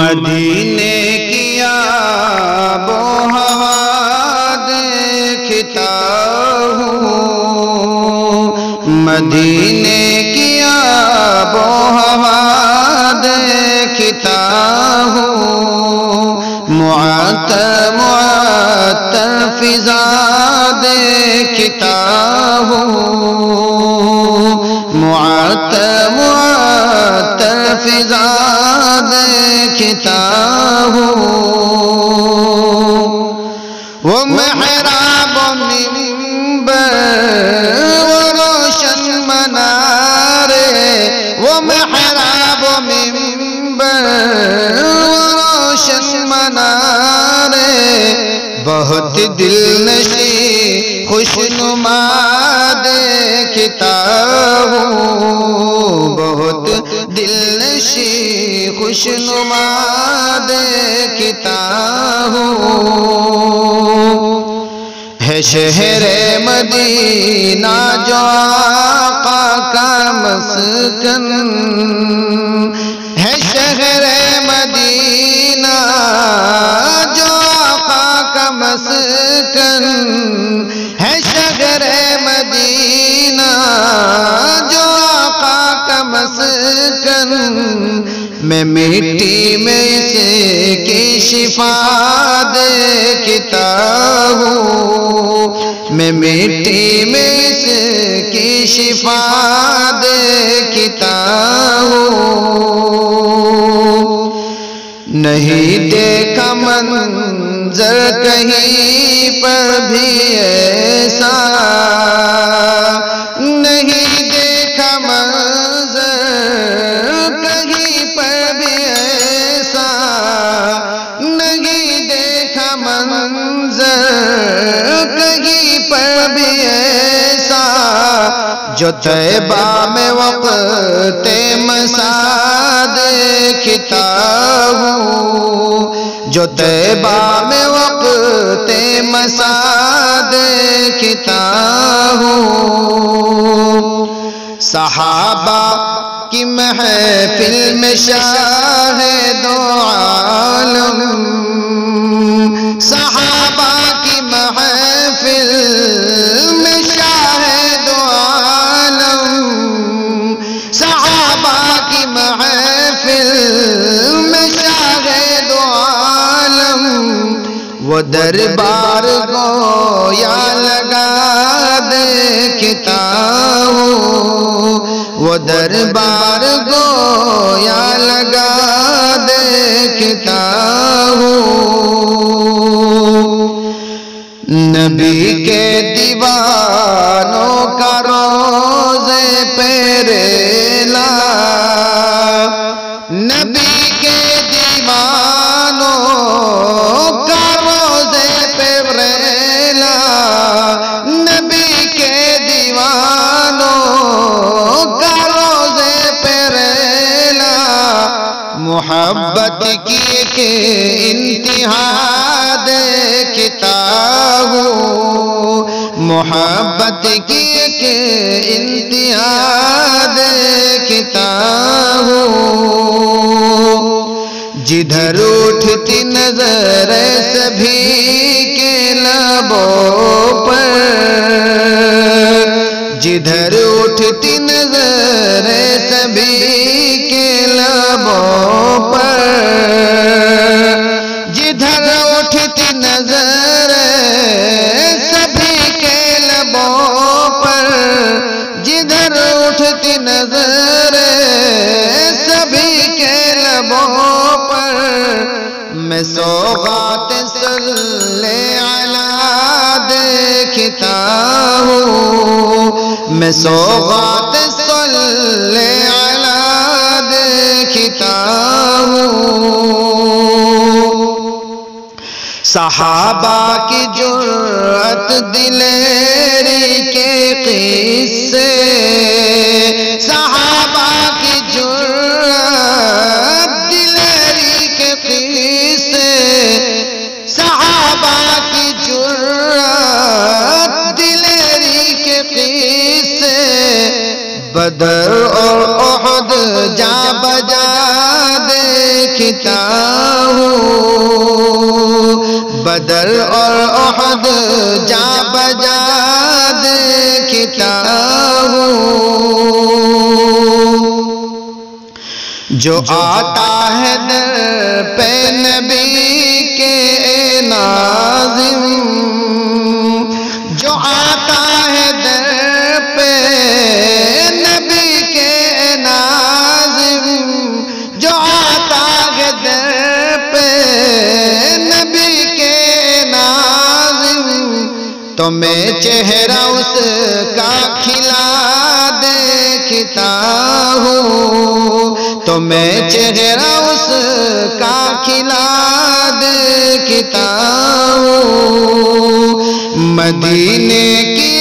مدینے کی آب و ہوا دیکھتا ہوں، مدینے کی آب و ہوا دیکھتا ہوں، معطر فضا دیکھتا ہوں، معطر فضا دیکھتا ہوں، وہ محراب و منبر وہ روشن منارے، وہ محراب و منبر وہ روشن منارے، بہت دل نشیں خوشنما دیکھتا ہوں، بہت دل نشیں خوشنما دیکھتا ہوں، ہے شہر مدینہ جو آقا کا مسکن، ہے شہر مدینہ جو آقا کا مسکن، ہے شہر مدینہ جو آقا کا مسکن، میں مٹی میں اس کی شفا دیکھتا ہوں، میں مٹی میں اس کی شفا دیکھتا ہوں، نہیں دیکھا منظر کہیں پر بھی ایسا، نہیں دیکھا منظر کہیں پر بھی ایسا، نہیں دیکھا منظر کہیں پر بھی ایسا، جو طیبہ میں وقت مساء دیکھتا ہوں، جو طیبہ میں وقت مساء دیکھتا ہوں، صحابہ کی محفل میں شاہد و عالم، صحابہ کی محفل میں شاہد و عالم، صحابہ کی محفل میں شاہد و عالم، وہ دربار گویا لگا دیکھتا ہوں، وہ دربار گویا لگا دیکھتا ہوں، نبی کے دیوانوں کا روزے پہ ریلا، نبی کے دیوانوں کا روزے پہ ریلا، نبی کے دیوانوں کا روزے پہ ریلا، محبت کی ایک انتہا دیکھتا ہوں، محبت کی ایک انتہا دیکھتا ہوں، جدھر اٹھتی نظر سبھی کے لبوں پر، جدھر اٹھتی نظر سبھی کے لبوں پر، جدھر اٹھتی نظر سبھی کے لبوں پر، جدھر اٹھتی نظر سبھی کے لبوں پر، میں سوغات صلی علی دیکھتا ہوں، میں سوغات صلی علی دیکھتا ہوں، صحابہ کی جرأت دلیری کے قصے، صحابہ کی جرأت دلیری کے قصے، صحابہ کی جرأت دلیری کے قصے، بدر اور احد جا بجا دیکھتا ہوں، بدر اور احد جا بجا دیکھتا ہوں، جو آتا ہے در پہ نبی کے ناظم، جو آتا ہے در پہ نبی کے ناظم، جو آتا ہے در پہ نبی کے ناظم، تو میں چہرہ اس کا کھلا دیکھتا ہوں، تو میں چہرہ اس کا کھلا دیکھتا ہوں، مدینے کی